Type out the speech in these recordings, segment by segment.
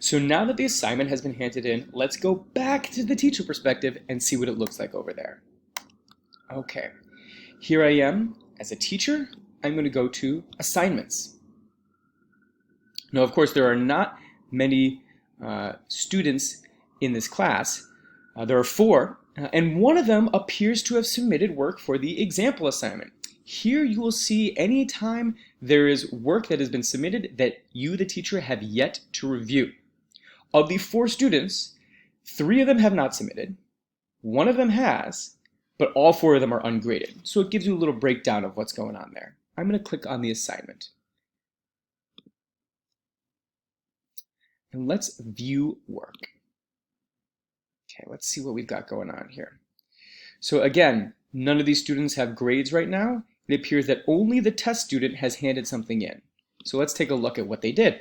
So now that the assignment has been handed in, let's go back to the teacher perspective and see what it looks like over there. Okay, here I am as a teacher. I'm going to go to assignments. Now, of course, there are not many students in this class. There are 4, and one of them appears to have submitted work for the example assignment. Here you will see anytime there is work that has been submitted that you, the teacher, have yet to review. Of the 4 students, 3 of them have not submitted, 1 of them has, but all 4 of them are ungraded. So it gives you a little breakdown of what's going on there. I'm going to click on the assignment. And let's view work. Okay, let's see what we've got going on here. So again, none of these students have grades right now. It appears that only the test student has handed something in. So let's take a look at what they did.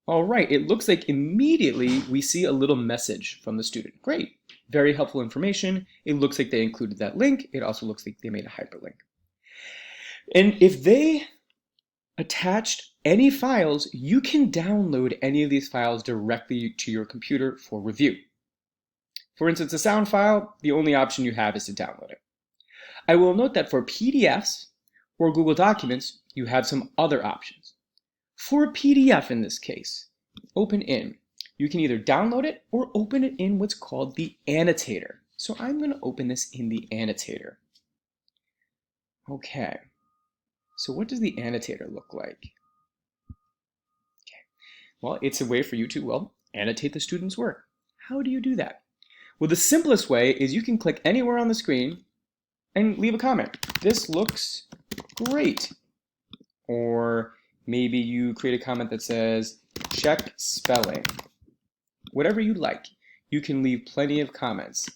All right, it looks like immediately we see a little message from the student. Great, very helpful information. It looks like they included that link. It also looks like they made a hyperlink. And if they attached any files, you can download any of these files directly to your computer for review. For instance, a sound file, the only option you have is to download it. I will note that for PDFs or Google Documents, you have some other options. For a PDF in this case, open in. You can either download it or open it in what's called the annotator. So I'm going to open this in the annotator. Okay, so what does the annotator look like? Okay, well, it's a way for you to, well, annotate the student's work. How do you do that? Well, the simplest way is you can click anywhere on the screen and leave a comment. This looks great. Or maybe you create a comment that says, check spelling. Whatever you like. You can leave plenty of comments.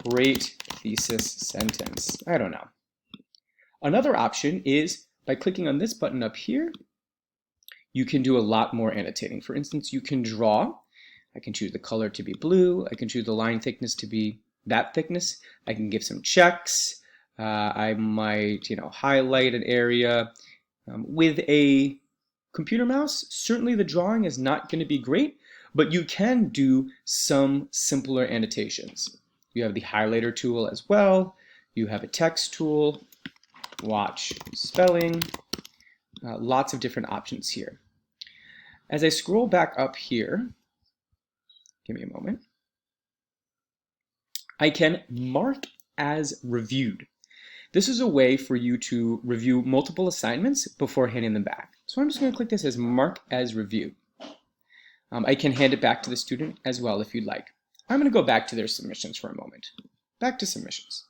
Great thesis sentence. I don't know. Another option is by clicking on this button up here, you can do a lot more annotating. For instance, you can draw. I can choose the color to be blue. I can choose the line thickness to be that thickness. I can give some checks. I might, highlight an area. With a computer mouse, certainly the drawing is not going to be great, but you can do some simpler annotations. You have the highlighter tool as well. You have a text tool, watch spelling, lots of different options here. As I scroll back up here, give me a moment, I can mark as reviewed. This is a way for you to review multiple assignments before handing them back. So I'm just going to click this as mark as review. I can hand it back to the student as well if you'd like. I'm going to go back to their submissions for a moment. Back to submissions.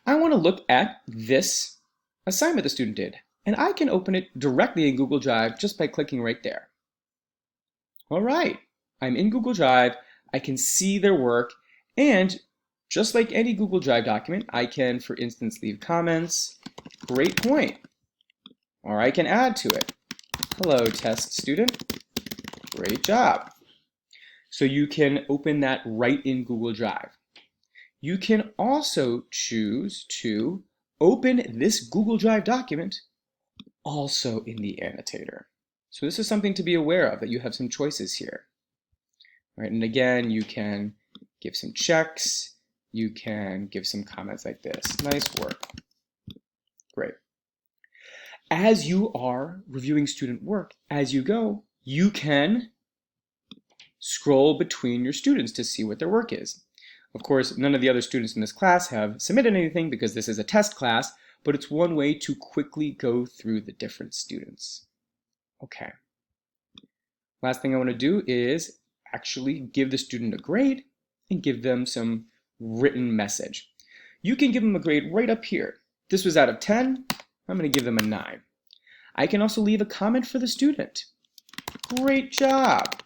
I want to look at this assignment the student did, and I can open it directly in Google Drive just by clicking right there. All right, I'm in Google Drive. I can see their work, and just like any Google Drive document, I can, for instance, leave comments, great point, or I can add to it. Hello, test student, great job. So you can open that right in Google Drive. You can also choose to open this Google Drive document also in the annotator. So this is something to be aware of, that you have some choices here. All right, and again, you can give some checks. You can give some comments like this. Nice work. Great. As you are reviewing student work, as you go, you can scroll between your students to see what their work is. Of course, none of the other students in this class have submitted anything because this is a test class, but it's one way to quickly go through the different students. Okay. Last thing I want to do is actually give the student a grade and give them some written message. You can give them a grade right up here. This was out of 10. I'm going to give them a 9. I can also leave a comment for the student. Great job.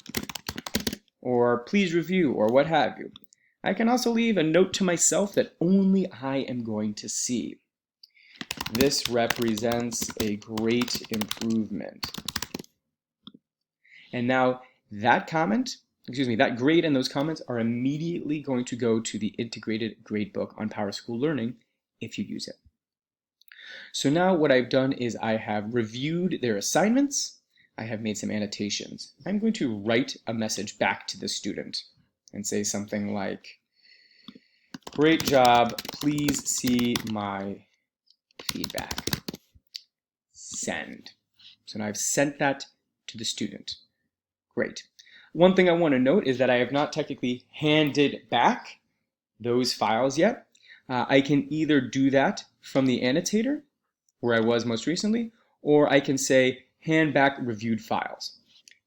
Or please review, or what have you. I can also leave a note to myself that only I am going to see. This represents a great improvement. And now that that grade and those comments are immediately going to go to the integrated gradebook on PowerSchool Learning if you use it. So now what I've done is I have reviewed their assignments, I have made some annotations. I'm going to write a message back to the student and say something like, "Great job, please see my feedback." Send. So now I've sent that to the student. Great. One thing I want to note is that I have not technically handed back those files yet. I can either do that from the annotator, where I was most recently, or I can say hand back reviewed files.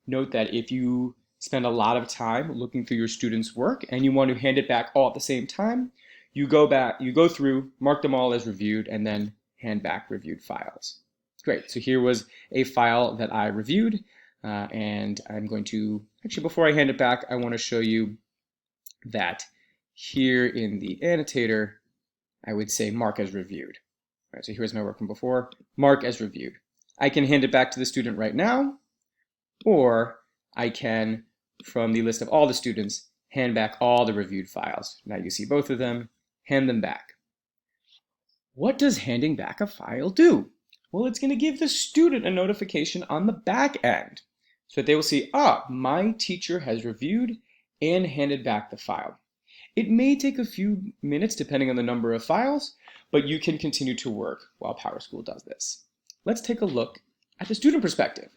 Note that if you spend a lot of time looking through your students' work and you want to hand it back all at the same time, you go through, mark them all as reviewed, and then hand back reviewed files. Great, so here was a file that I reviewed, and I'm going to, actually before I hand it back, I want to show you that here in the annotator, I would say mark as reviewed. All right, so here's my work from before, mark as reviewed. I can hand it back to the student right now, or I can, from the list of all the students, hand back all the reviewed files. Now you see both of them, hand them back. What does handing back a file do? Well, it's going to give the student a notification on the back end so that they will see, my teacher has reviewed and handed back the file. It may take a few minutes depending on the number of files, but you can continue to work while PowerSchool does this. Let's take a look at the student perspective.